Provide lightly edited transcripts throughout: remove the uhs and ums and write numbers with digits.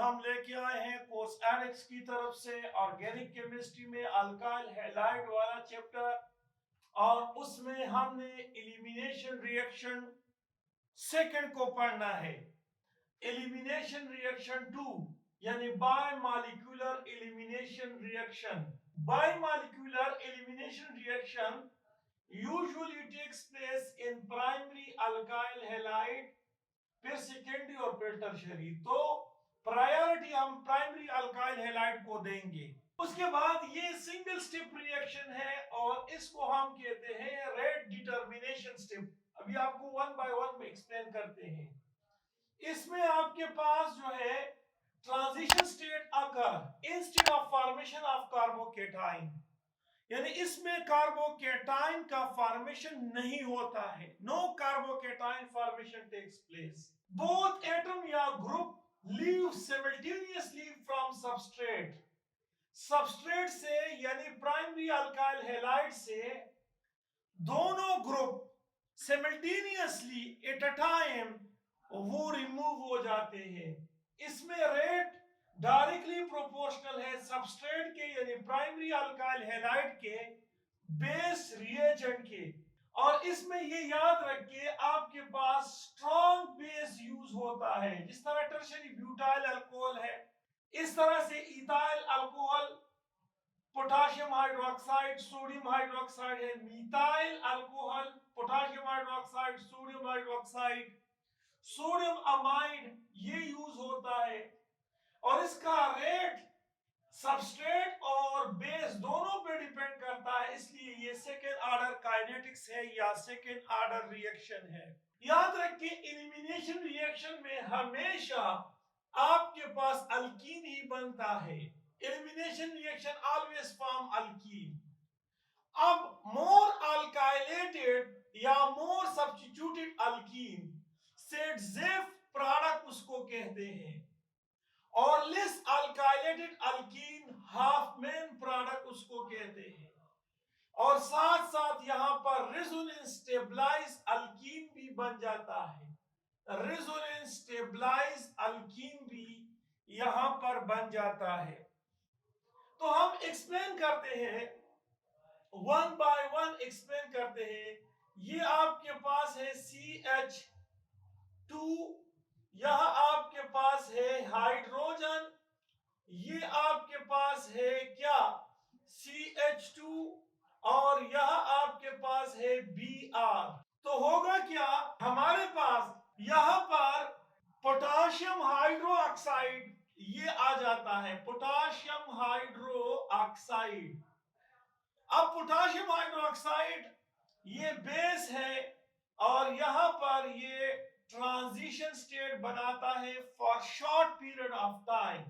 हम लेके आए हैं कोर्स एडिक्स की तरफ से ऑर्गेनिक केमिस्ट्री में अल्काइल हैलाइड वाला चैप्टर, और उसमें हमने एलिमिनेशन रिएक्शन सेकंड को पढ़ना है। एलिमिनेशन रिएक्शन 2 यानी bimolecular elimination reaction. Bimolecular elimination reaction usually takes place in primary alkyl halide, फिर सेकेंडरी और फिर टर्शियरी। तो प्रायोरिटी हम प्राइमरी अल्काइल हैलाइड को देंगे। उसके बाद ये सिंगल स्टेप रिएक्शन है और इसको हम कहते हैं रेट डिटर्मिनेशन स्टेप। अभी आपको वन बाय वन में एक्सप्लेन करते हैं। इसमें आपके पास जो है transition state occur instead of formation of carbocation, यानी इसमें कार्बोकेटाइन का फॉर्मेशन नहीं होता है। No carbocation formation takes place. Both atom या group leave simultaneously from substrate. Substrate से यानी प्राइमरी अल्काइल हैलाइड से दोनों group simultaneously at a time वो रिमूव हो जाते हैं। इसमें रेट डायरेक्टली प्रोपोर्शनल है सबस्ट्रेट के यानी प्राइमरी अल्काइल हैलाइड के बेस रिएजेंट के। और इसमें ये याद रखिए आपके पास स्ट्रॉन्ग बेस यूज होता है। जिस तरह टर्शियरी ब्यूटाइल अल्कोहल है, इस तरह से ethyl alcohol, potassium hydroxide, sodium hydroxide है। Methyl alcohol, potassium hydroxide, sodium hydroxide, sodium amide, ये यूज होता है। और इसका रेट सबस्ट्रेट और बेस दोनों पे डिपेंड करता है, इसलिए ये सेकेंड ऑर्डर काइनेटिक्स है या सेकेंड ऑर्डर रिएक्शन है। याद रखिए एलिमिनेशन रिएक्शन में हमेशा आपके पास अल्कीन ही बनता है। Elimination reaction always form alkene. अब मोर अल्काइलेटेड या मोर सब्स्टिट्यूटेड अल्कीन से जेफ प्रोडक्ट उसको कहते हैं, और less alkylated alkene half main product उसको कहते हैं। और साथ साथ यहां पर रेजोनेंस स्टेबलाइज अल्कीन भी बन जाता है। रेजोनेंस स्टेबलाइज अल्कीन भी यहां पर बन जाता है। तो हम एक्सप्लेन करते हैं, वन बाय वन एक्सप्लेन करते हैं। ये आपके पास है CH2, यहां आपके पास है हाइड्रोजन, ये आपके पास है क्या CH2, और यहां आपके पास है Br। तो होगा क्या, हमारे पास यहां पर पोटेशियम हाइड्रोक्साइड ये आ जाता है, पोटेशियम हाइड्रोक्साइड। अब पोटेशियम हाइड्रोक्साइड ये बेस है और यहां पर ये ट्रांजिशन स्टेट बनाता है for short period of time.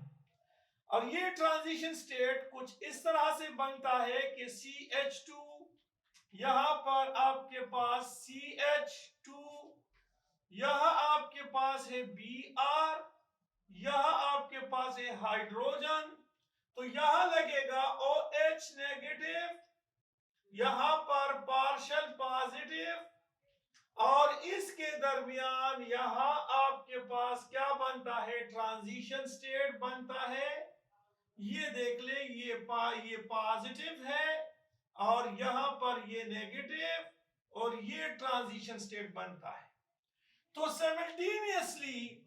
और ये ट्रांजिशन स्टेट कुछ इस तरह से बनता है कि CH2, यहां पर आपके पास CH2, यहां आपके पास है Br, यहां आपके पास है हाइड्रोजन, तो यहां लगेगा OH नेगेटिव, यहां पर पार्शियल पॉजिटिव, और इसके दरमियान यहां आपके पास क्या बनता है, ट्रांजिशन स्टेट बनता है। ये देख ले, ये पॉजिटिव है और यहां पर ये नेगेटिव, और ये ट्रांजिशन स्टेट बनता है। तो साइमल्टेनियसली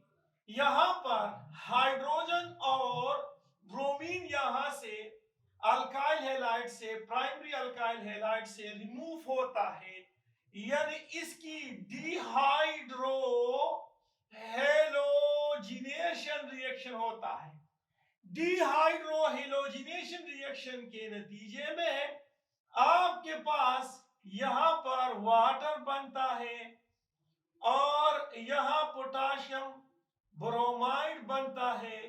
यहां पर हाइड्रोजन और ब्रोमीन यहां से अल्काइल हैलाइड से, प्राइमरी अल्काइल हैलाइड से रिमूव होता है, यानी इसकी डिहाइड्रो हेलोजिनेशन रिएक्शन होता है। डिहाइड्रो हेलोजिनेशन रिएक्शन के नतीजे में आपके पास यहां पर वाटर बनता है और यहां पोटेशियम ब्रोमाइड बनता है,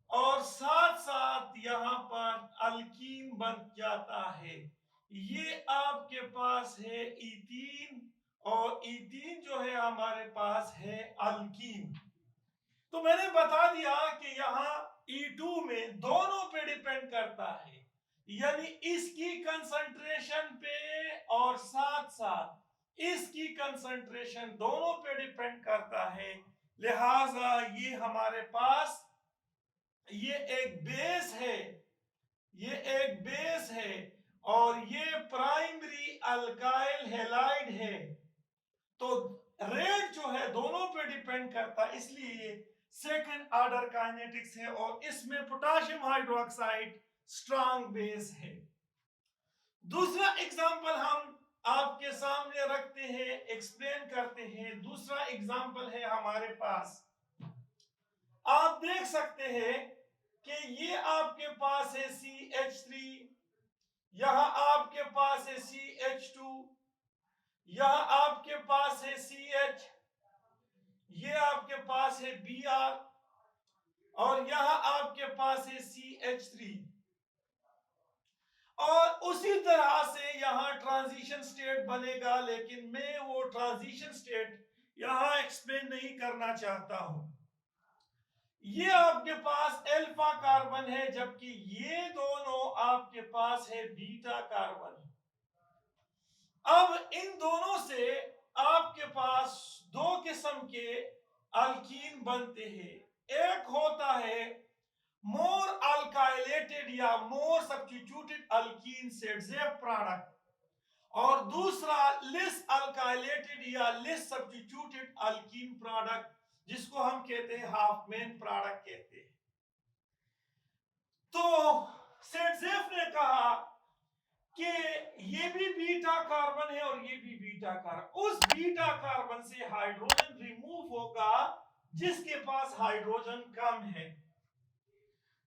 और साथ साथ यहां पर अल्कीन बन जाता है। ये आपके पास है इथीन, और इथीन जो है हमारे पास है अल्कीन। तो मैंने बता दिया कि यहां E2 में दोनों पे डिपेंड करता है, यानी इसकी कंसंट्रेशन पे और साथ साथ इसकी कंसंट्रेशन दोनों पे डिपेंड करता है। लिहाजा ये हमारे पास ये एक बेस है, ये एक बेस है और ये प्राइमरी अल्काइल हैलाइड है। तो रेट जो है दोनों पे डिपेंड करता है, इसलिए ये सेकंड ऑर्डर काइनेटिक्स है और इसमें पोटेशियम हाइड्रोक्साइड स्ट्रांग बेस है। दूसरा एग्जांपल हम आपके सामने रखते हैं, एक्सप्लेन करते हैं। दूसरा एग्जांपल है हमारे पास, आप देख सकते हैं कि ये आपके पास है CH3, यहां आपके पास है CH2, यहां आपके पास है CH, ये आपके पास है Br और यहां आपके पास है CH3। और उसी तरह से यहां ट्रांजिशन स्टेट बनेगा, लेकिन मैं वो ट्रांजिशन स्टेट यहां एक्सप्लेन नहीं करना चाहता हूं। ये आपके पास अल्फा कार्बन है, जबकि ये दोनों आपके पास है बीटा कार्बन। अब इन दोनों से आपके पास दो किस्म के अल्कीन बनते हैं। एक होता है मोर अल्काइलेटेड या more substituted alkyne ZF product, और दूसरा लेस अल्काइलेटेड या लेस सब्स्टिट्यूटेड अल्कीन प्रोडक्ट, जिसको हम कहते हैं हाफ मेन प्रोडक्ट कहते हैं। तो ZF ने कहा कि ये भी बीटा कार्बन है और ये भी बीटा कार्बन, उस बीटा कार्बन से हाइड्रोजन रिमूव होगा जिसके पास हाइड्रोजन कम है।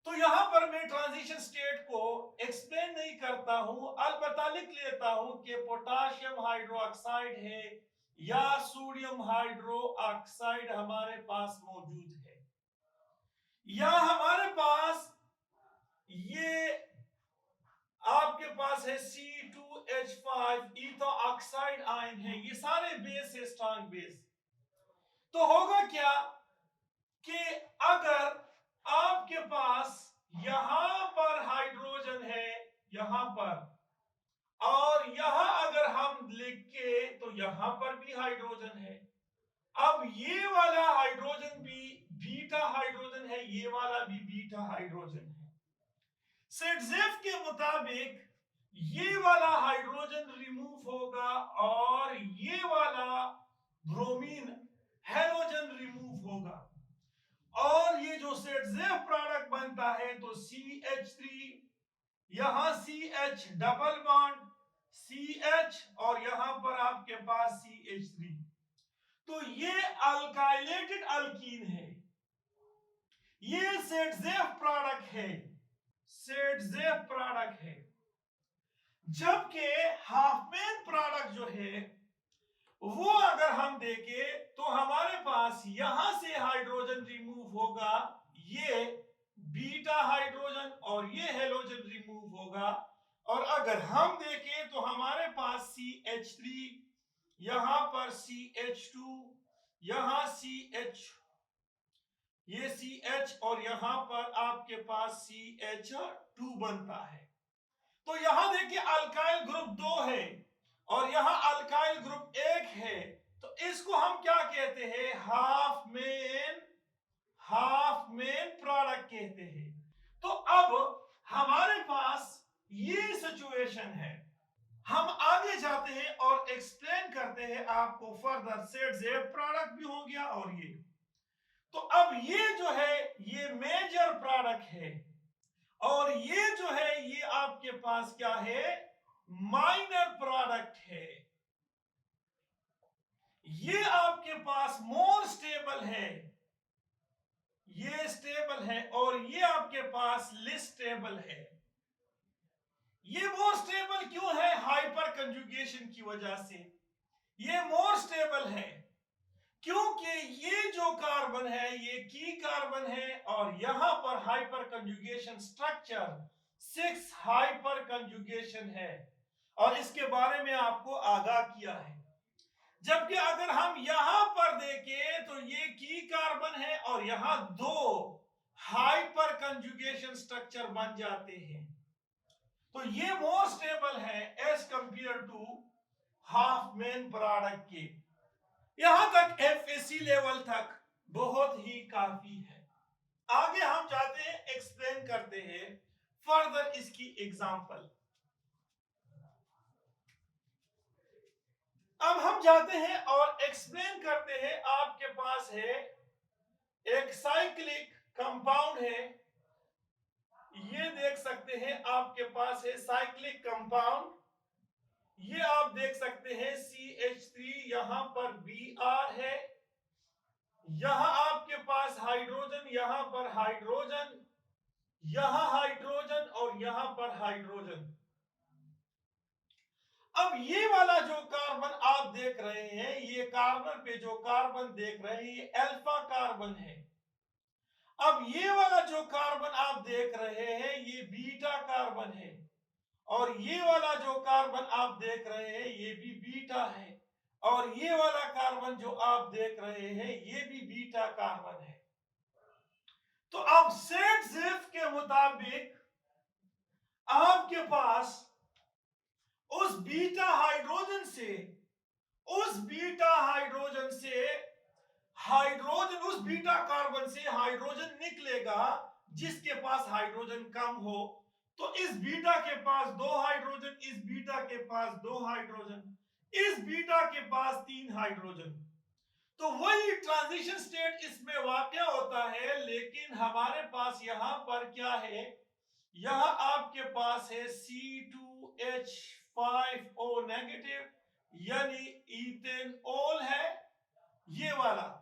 तो यहां पर मैं ट्रांजिशन स्टेट को एक्सप्लेन नहीं करता हूं, अलबत्ता लिख लेता हूं कि पोटेशियम हाइड्रोक्साइड है या सोडियम हाइड्रोक्साइड हमारे पास मौजूद है, या हमारे पास ये आपके पास है C2H5 ईथो ऑक्साइड आयन है। ये सारे बेस है, स्ट्रांग बेस। तो होगा क्या कि अगर आपके पास यहां पर हाइड्रोजन है, यहां पर, और यहां अगर हम लिख के तो यहां पर भी हाइड्रोजन है। अब ये वाला हाइड्रोजन भी बीटा हाइड्रोजन है, ये वाला भी बीटा हाइड्रोजन है। ZF के मुताबिक ये वाला हाइड्रोजन रिमूव होगा और ये वाला ब्रोमीन हेलोजन रिमूव होगा, और ये जो ZF प्रोडक्ट बनता है तो CH3, यहां CH डबल बॉन्ड CH और यहां पर आपके पास CH3। तो ये अल्काइलेटेड अल्कीन है, ये ZF प्रोडक्ट है, ZF प्रोडक्ट है। जबकि हाफमैन प्रोडक्ट जो है वो अगर हम देखें तो हमारे पास यहां से हाइड्रोजन रिमूव होगा, ये बीटा हाइड्रोजन, और ये हेलोजन रिमूव होगा। और अगर हम देखें तो हमारे पास CH3, यहां पर CH2, यहां CH, ये CH और यहां पर आपके पास CH2 बनता है। तो यहां देखिए अल्काइल ग्रुप 2 है और यहां अल्काइल ग्रुप 1 है, तो इसको हम क्या कहते हैं, हाफ मेन प्रोडक्ट कहते हैं। तो अब हमारे पास ये सिचुएशन है, हम आगे जाते हैं और एक्सप्लेन करते हैं आपको फर्दर। ZF प्रोडक्ट भी हो गया और ये, तो अब ये जो है ये मेजर प्रोडक्ट है, और ये जो है ये आपके पास क्या है, माइनर प्रोडक्ट है। ये आपके पास मोर स्टेबल है, ये स्टेबल है, और ये आपके पास लेस स्टेबल है। ये मोर स्टेबल क्यों है, हाइपर कंजुगेशन की वजह से ये मोर स्टेबल है, क्योंकि ये जो कार्बन है ये की कार्बन है, और यहां पर hyper conjugation structure 6 hyper conjugation है, और इसके बारे में आपको आगाह किया है। जबकि अगर हम यहां पर देखें तो ये की कार्बन है और यहां 2 हाइपर कंजुगेशन स्ट्रक्चर बन जाते हैं। तो ये मोर स्टेबल है as compare to half main product के। यहां तक FAC लेवल तक बहुत ही काफी है। आगे हम जाते हैं, एक्सप्लेन करते हैं फर्दर इसकी एग्जांपल। अब हम जाते हैं और एक्सप्लेन करते हैं। आपके पास है एक साइक्लिक कंपाउंड है, ये देख सकते हैं आपके पास है साइक्लिक कंपाउंड, ये आप देख सकते हैं CH3, यहां पर Br है, यहां आपके पास हाइड्रोजन, यहां पर हाइड्रोजन, यहां हाइड्रोजन और यहां पर हाइड्रोजन। अब ये वाला जो कार्बन आप देख रहे हैं, ये कार्बन पे जो कार्बन देख रहे हैं ये अल्फा कार्बन है। अब ये वाला जो कार्बन आप देख रहे हैं ये बीटा कार्बन है, और ये वाला जो कार्बन आप देख रहे हैं ये भी बीटा है, और ये वाला कार्बन जो आप देख रहे हैं ये भी बीटा कार्बन है। तो अब सेट के मुताबिक आपके पास उस बीटा हाइड्रोजन से हाइड्रोजन, उस बीटा कार्बन से हाइड्रोजन निकलेगा जिसके पास हाइड्रोजन कम हो। तो इस बीटा के पास 2 हाइड्रोजन, इस बीटा के पास 2 हाइड्रोजन, इस बीटा के पास 3 हाइड्रोजन। तो वही ट्रांजिशन स्टेट इसमें वाकया होता है, लेकिन हमारे पास यहां पर क्या है, यहां आपके पास है C2H5O नेगेटिव, यानी इथेनॉल है ये वाला।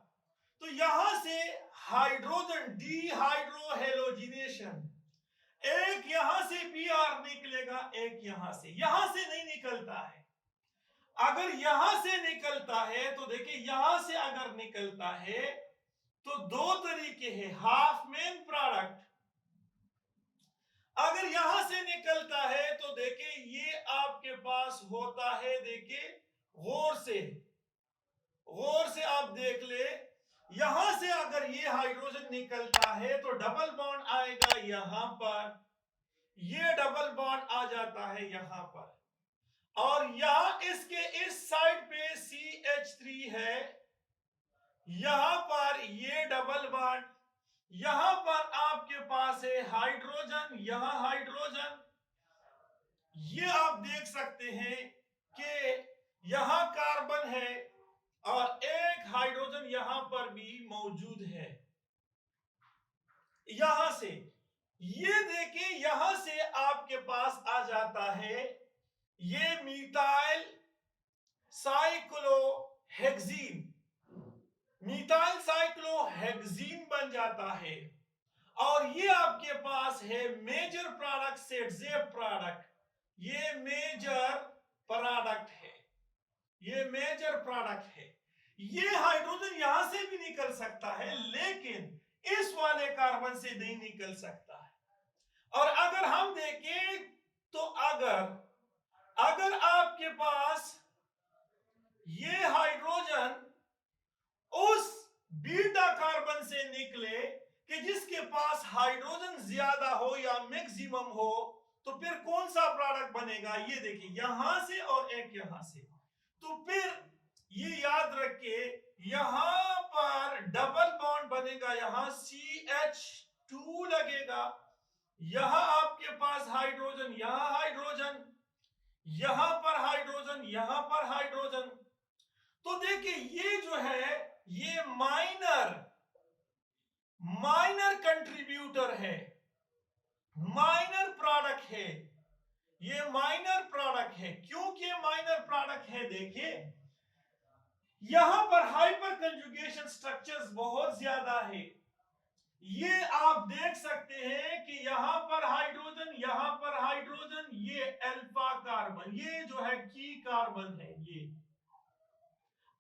तो यहां से हाइड्रोजन डीहाइड्रोहेलोजिनेशन, एक यहां से Br निकलेगा, एक यहां से नहीं निकलता है। अगर यहां से निकलता है तो देखिए, यहां से अगर निकलता है तो 2 तरीके हैं, हाफ मेन प्रोडक्ट। अगर यहां से निकलता है तो देखिए ये आपके पास होता है, देखिए गौर से आप देख ले, यहां से अगर ये हाइड्रोजन निकलता है तो डबल बॉन्ड आएगा यहां पर, ये डबल बॉन्ड आ जाता है यहां पर, और यहां इसके इस साइड पे CH3 है, यहां पर ये डबल बॉन्ड, यहां पर आपके पास है हाइड्रोजन, यहां हाइड्रोजन, ये आप देख सकते हैं कि यहां कार्बन है और एक हाइड्रोजन यहां पर भी मौजूद है। यहां से ये देखिए, यहां से आपके पास आ जाता है ये मिथाइल साइक्लोहेक्सीन बन जाता है, और ये आपके पास है मेजर प्रोडक्ट से जेब प्रोडक्ट, ये मेजर प्रोडक्ट है, ये मेजर प्रोडक्ट है। ये हाइड्रोजन यहां से भी निकल सकता है, लेकिन इस वाले कार्बन से नहीं निकल सकता है। और अगर हम देखें तो अगर आपके पास ये हाइड्रोजन उस बीटा कार्बन से निकले कि जिसके पास हाइड्रोजन ज्यादा हो या मैक्सिमम हो, तो फिर कौन सा प्रोडक्ट बनेगा, ये देखिए यहां से और एक यहां से। तो फिर ये याद रखिए, यहां पर डबल बॉन्ड बनेगा, यहां CH2 लगेगा, यहां आपके पास हाइड्रोजन, यहां हाइड्रोजन, यहां पर हाइड्रोजन, यहां पर हाइड्रोजन। तो देखिए ये जो है ये माइनर कंट्रीब्यूटर है, माइनर प्रोडक्ट है, ये माइनर प्रोडक्ट है। क्योंकि माइनर प्रोडक्ट है, देखिए यहां पर हाइपर कंजुगेशन स्ट्रक्चर्स बहुत ज्यादा है। ये आप देख सकते हैं कि यहां पर हाइड्रोजन, यहां पर हाइड्रोजन, ये अल्फा कार्बन, ये जो है की कार्बन है ये,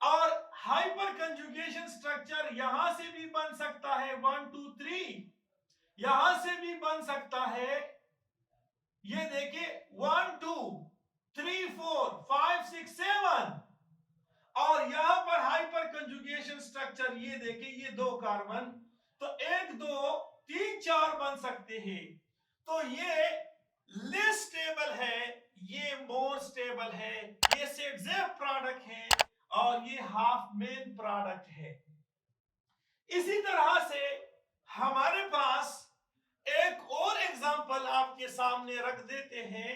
और हाइपर कंजुगेशन स्ट्रक्चर यहां से भी बन सकता है 1 2 3, यहां से भी बन सकता है, ये देखिए 1 2 3 4 5 6 7, और यहां पर हाइपर कंजुगेशन स्ट्रक्चर ये देखिए ये 2 कार्बन, तो 1 2 3 4 बन सकते हैं। तो ये लेस स्टेबल है, ये मोर स्टेबल है, ये सेट प्रोडक्ट है, और ये हाफ मेन प्रोडक्ट है। इसी तरह से हमारे पास एक और एग्जांपल आपके सामने रख देते हैं,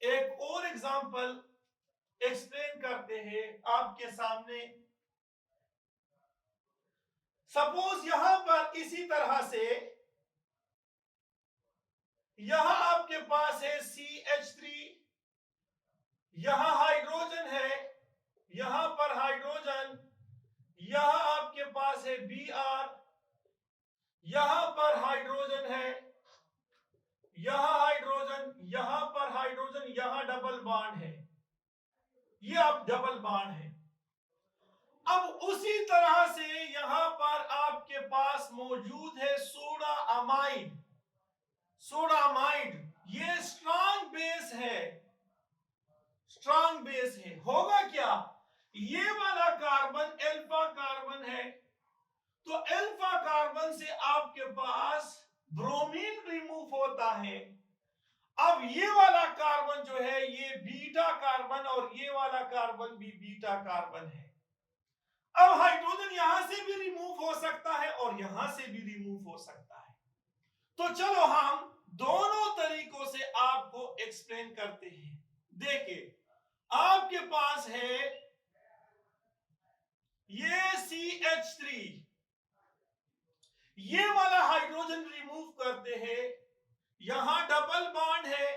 एक और एग्जांपल एक्सप्लेन करते हैं आपके सामने। सपोज यहां पर इसी तरह से यहां आपके पास है CH3, यहां हाइड्रोजन है, यहां पर हाइड्रोजन, यहां आपके पास है Br, यहां पर हाइड्रोजन है, यहां हाइड्रोजन, यहां पर हाइड्रोजन, यहां डबल बॉन्ड है, ये अब डबल बॉन्ड है। अब उसी तरह से यहां पर आपके पास मौजूद है सोडा अमाइड, सोडा अमाइड, ये स्ट्रॉन्ग बेस है, स्ट्रॉन्ग बेस है। होगा क्या, ये वाला कार्बन अल्फा कार्बन है, तो अल्फा कार्बन से आपके पास ब्रोमीन रिमूव होता है। अब ये वाला कार्बन जो है ये बीटा कार्बन, और ये वाला कार्बन भी बीटा कार्बन है। अब हाइड्रोजन यहां से भी रिमूव हो सकता है और यहां से भी रिमूव हो सकता है। तो चलो हम दोनों तरीकों से आपको एक्सप्लेन करते हैं। देखिए, आपके पास है ये CH3, ये वाला हाइड्रोजन रिमूव करते हैं, यहां डबल बॉन्ड है,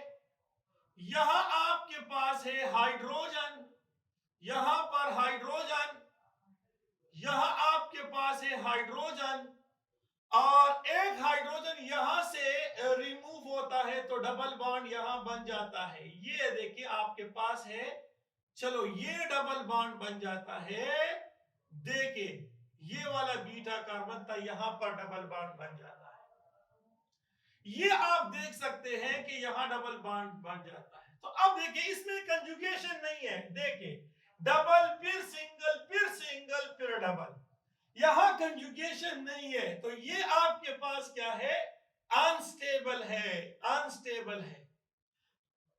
यहां आपके पास है हाइड्रोजन, यहां पर हाइड्रोजन, यहां आपके पास है हाइड्रोजन, और एक हाइड्रोजन यहां से रिमूव होता है तो डबल बॉन्ड यहां बन जाता है। ये देखिए आपके पास है, चलो ये डबल बॉन्ड बन जाता है। देखिए ये वाला बीटा कार्बन था, यहां पर डबल बॉन्ड बन जाता है। ये आप देख सकते हैं कि यहां डबल बॉन्ड बन जाता है। तो अब देखिए इसमें कंजुगेशन नहीं है, देखिए डबल फिर सिंगल फिर सिंगल फिर डबल, यहां कंजुगेशन नहीं है। तो ये आपके पास क्या है, अनस्टेबल है, अनस्टेबल है।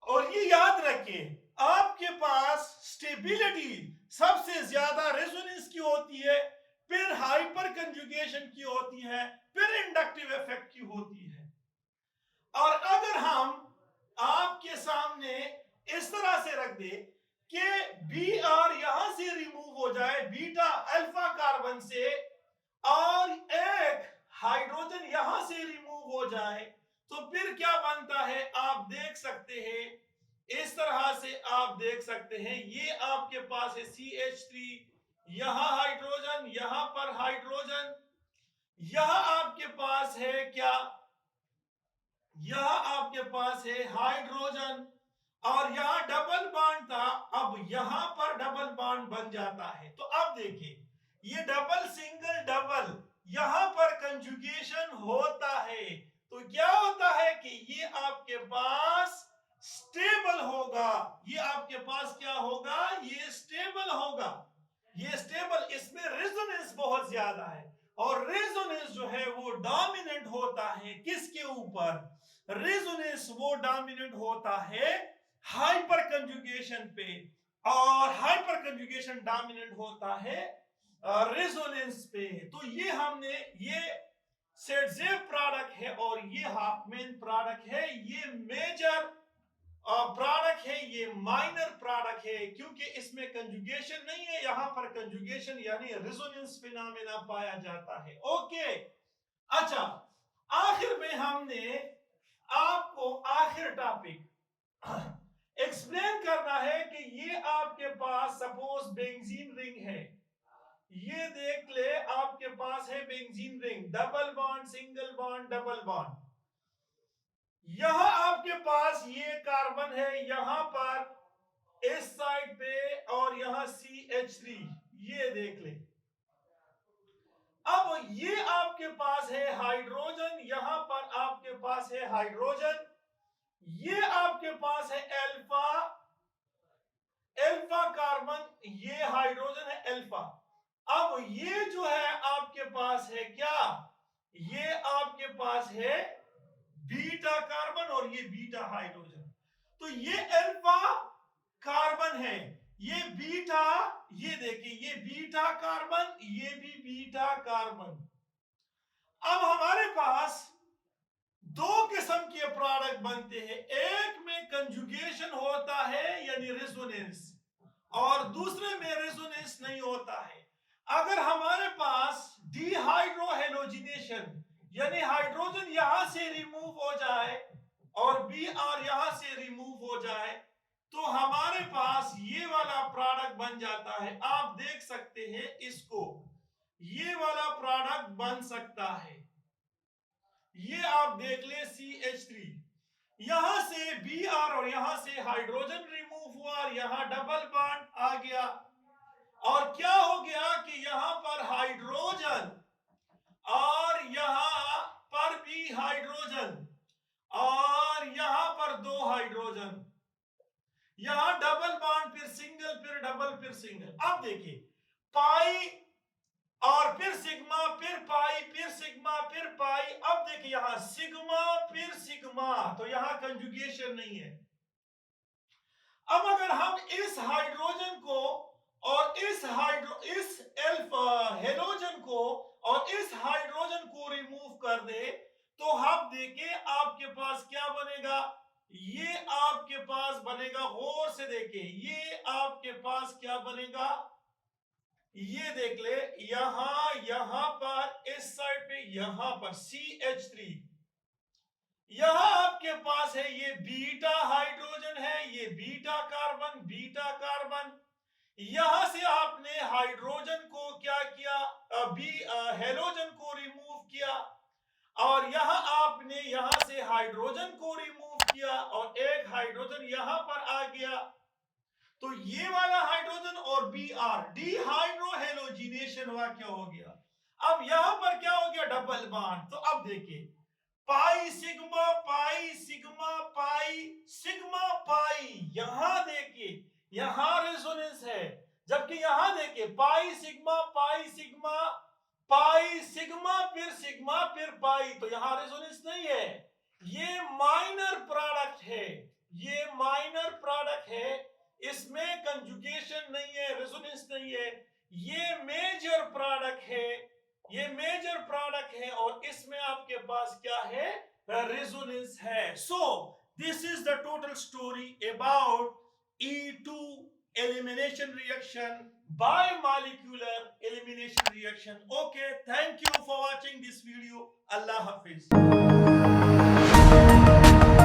और ये याद रखिए, आपके पास स्टेबिलिटी सबसे ज्यादा रेजोनेंस की होती है, फिर हाइपर कंजुगेशन की होती है, फिर इंडक्टिव इफेक्ट की होती है। और अगर हम आपके सामने इस तरह से रख दे कि Br यहां से रिमूव हो जाए बीटा अल्फा कार्बन से, और एक हाइड्रोजन यहां से रिमूव हो जाए, तो फिर क्या बनता है आप देख सकते हैं, इस तरह से आप देख सकते हैं। ये आपके पास है CH3, यहां हाइड्रोजन, यहां पर हाइड्रोजन, यहां आपके पास है क्या, यहां आपके पास है हाइड्रोजन, और यहां डबल बॉन्ड था, अब यहां पर डबल बॉन्ड बन जाता है। तो अब देखिए ये डबल सिंगल डबल, यहां पर कंजुगेशन होता है, तो क्या होता है कि ये आपके पास स्टेबल होगा, ये आपके पास क्या होगा, ये स्टेबल होगा, ये स्टेबल, इसमें रेजोनेंस बहुत ज्यादा है, और रेजोनेंस जो है वो डोमिनेंट होता है किसके ऊपर, रेजोनेंस वो डोमिनेंट होता है हाइपर कंजुगेशन पे, और हाइपर कंजुगेशन डोमिनेंट होता है रेजोनेंस पे। तो ये हमने, ये सेटजेव प्रोडक्ट है और ये हाफमैन प्रोडक्ट है, ये मेजर प्रोडक्ट है, ये माइनर प्रोडक्ट है, क्योंकि इसमें कंजुगेशन नहीं है, यहां पर कंजुगेशन यानी रेजोनेंस फिनोमेना पाया जाता है। ओके, अच्छा, आखिर में हमने आपको आखिर टॉपिक एक्सप्लेन करना है कि ये आपके पास सपोज बेंजीन रिंग है, ये देख ले आपके पास है benzene ring, double bond single bond double bond, यहां आपके पास ये कार्बन है यहां पर इस साइड पे, और यहां CH3, ये देख ले। अब ये आपके पास है हाइड्रोजन, यहां पर आपके पास है हाइड्रोजन, ये आपके पास है अल्फा, अल्फा कार्बन, ये हाइड्रोजन है अल्फा। अब ये जो है आपके पास है क्या, ये आपके पास है बीटा कार्बन और ये बीटा हाइड्रोजन। तो ये अल्फा कार्बन है, ये बीटा, ये देखिए ये बीटा कार्बन, ये भी बीटा कार्बन। अब हमारे पास दो किस्म के प्रोडक्ट बनते हैं, एक में कंजुगेशन होता है यानी रेजोनेंस, और दूसरे में रेजोनेंस नहीं होता है। अगर हमारे पास डिहाइड्रोहेलोजिनेशन यानी हाइड्रोजन यहां से रिमूव हो जाए और Br यहां से रिमूव हो जाए तो हमारे पास ये वाला प्रोडक्ट बन जाता है। आप देख सकते हैं इसको, ये वाला प्रोडक्ट बन सकता है। ये आप देख ले CH3, यहां से Br और यहां से हाइड्रोजन रिमूव हुआ और यहां डबल बॉन्ड आ गया, और क्या हो गया कि यहां पर हाइड्रोजन और यहां पर भी हाइड्रोजन और यहां पर दो हाइड्रोजन, यहां डबल बॉन्ड फिर सिंगल फिर डबल फिर सिंगल। अब देखिए पाई और फिर सिग्मा फिर पाई फिर सिग्मा फिर पाई। अब देखिए यहां सिग्मा फिर सिग्मा, तो यहां कंजुगेशन नहीं है। अब अगर हम इस हाइड्रोजन को और इस हेलोजन को और इस हाइड्रोजन को रिमूव कर दे तो हम देखें आपके पास क्या बनेगा। ये आपके पास बनेगा, गौर से देखें, ये आपके पास क्या बनेगा, ये देख ले, यहां पर इस साइड पे यहां पर CH3, यहां आपके पास है ये बीटा हाइड्रोजन है, ये बीटा कार्बन। यहां से आपने हाइड्रोजन को क्या किया, हेलोजन को रिमूव किया, और यहां आपने यहां से हाइड्रोजन को रिमूव किया और एक हाइड्रोजन यहां पर आ गया। तो ये वाला हाइड्रोजन और Br डिहाइड्रोहेलोजिनेशन हुआ, क्या हो गया। अब यहां पर क्या हो गया, डबल बॉन्ड। तो अब देखिए pi sigma pi sigma pi sigma pi, यहां देखिए यहां रेजोनेंस है, जबकि यहां देखिए पाई सिग्मा फिर पाई, तो यहां रेजोनेंस नहीं है। ये माइनर प्रोडक्ट है, ये माइनर प्रोडक्ट है, इसमें कंजुगेशन नहीं है, रेजोनेंस नहीं है। ये मेजर प्रोडक्ट है, ये मेजर प्रोडक्ट है, और इसमें आपके पास क्या है, रेजोनेंस है। So this is the total story about E2 elimination reaction, bimolecular elimination reaction. Okay, thank you for watching this video. Allah Hafiz.